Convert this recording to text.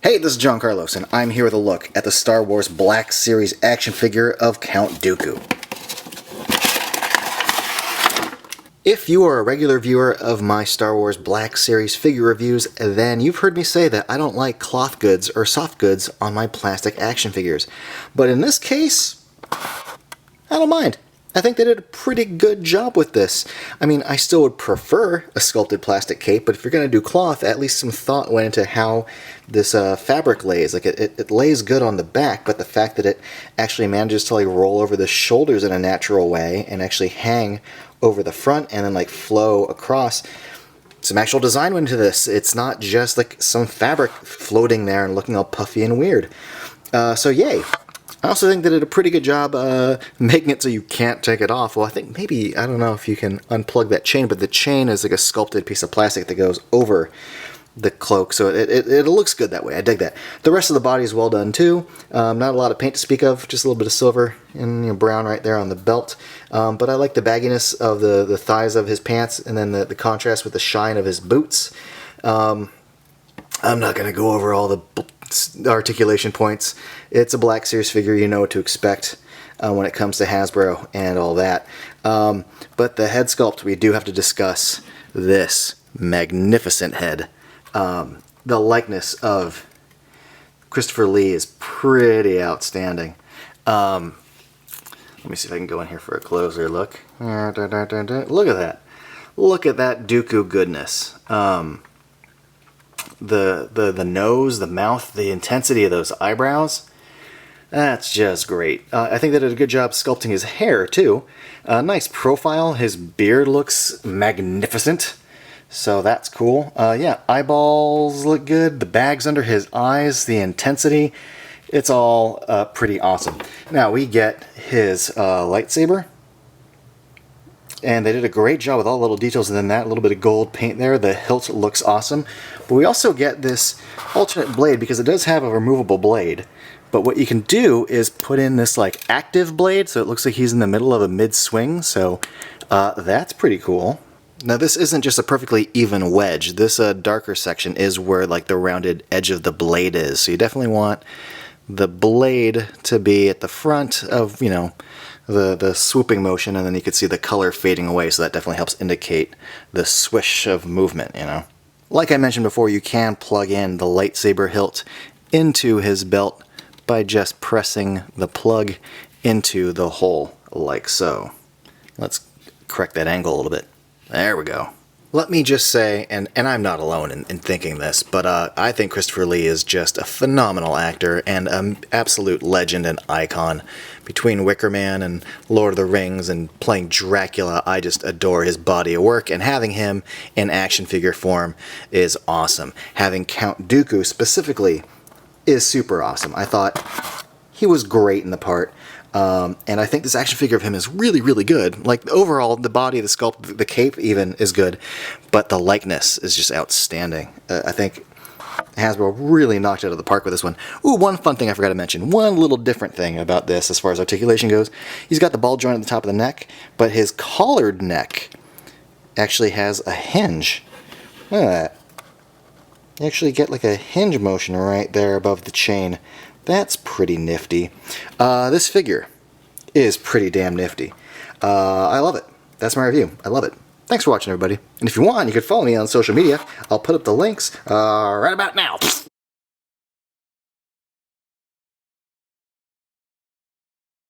Hey, this is John Carlos, and I'm here with a look at the Star Wars Black Series action figure of Count Dooku. If you are a regular viewer of my Star Wars Black Series figure reviews, then you've heard me say that I don't like cloth goods or soft goods on my plastic action figures. But in this case, I don't mind. I think they did a pretty good job with this. I mean, I still would prefer a sculpted plastic cape, but if you're going to do cloth, at least some thought went into how this fabric lays. Like, it lays good on the back, but the fact that it actually manages to like roll over the shoulders in a natural way and actually hang over the front and then like flow across. Some actual design went into this. It's not just like some fabric floating there and looking all puffy and weird. So yay. I also think they did a pretty good job making it so you can't take it off. Well, I think maybe, I don't know if you can unplug that chain, but the chain is like a sculpted piece of plastic that goes over the cloak, so it looks good that way. I dig that. The rest of the body is well done too. Not a lot of paint to speak of, just a little bit of silver and brown right there on the belt. But I like the bagginess of the thighs of his pants, and then the contrast with the shine of his boots. I'm not going to go over all the articulation points. It's a Black Series figure, you know what to expect when it comes to Hasbro and all that. But the head sculpt, we do have to discuss this magnificent head. The likeness of Christopher Lee is pretty outstanding. Let me see if I can go in here for a closer look. Look at that. Look at that Dooku goodness. The nose, the mouth, the intensity of those eyebrows, that's just great. I think they did a good job sculpting his hair too. Nice profile. His beard looks magnificent, so that's cool. Yeah, eyeballs look good. The bags under his eyes, the intensity, it's all pretty awesome. Now we get his lightsaber. And they did a great job with all the little details, and then that little bit of gold paint there. The hilt looks awesome. But we also get this alternate blade, because it does have a removable blade. But what you can do is put in this like active blade, so it looks like he's in the middle of a mid-swing. So that's pretty cool. Now this isn't just a perfectly even wedge. This darker section is where like the rounded edge of the blade is. So you definitely want the blade to be at the front of, you know, the swooping motion, and then you could see the color fading away, so that definitely helps indicate the swish of movement, you know. Like I mentioned before, you can plug in the lightsaber hilt into his belt by just pressing the plug into the hole, like so. Let's correct that angle a little bit. There we go. Let me just say, and I'm not alone in thinking this, but I think Christopher Lee is just a phenomenal actor and an absolute legend and icon. Between Wicker Man and Lord of the Rings and playing Dracula, I just adore his body of work, and having him in action figure form is awesome. Having Count Dooku specifically is super awesome. I thought he was great in the part. And I think this action figure of him is really, really good. Like, overall, the body, the sculpt, the cape even is good, but the likeness is just outstanding. I think Hasbro really knocked it out of the park with this one. Ooh, one fun thing I forgot to mention. One little different thing about this as far as articulation goes. He's got the ball joint at the top of the neck, but his collared neck actually has a hinge. Look at that. You actually get like a hinge motion right there above the chain. That's pretty nifty. This figure is pretty damn nifty. I love it. That's my review. I love it. Thanks for watching, everybody. And if you want, you could follow me on social media. I'll put up the links right about now.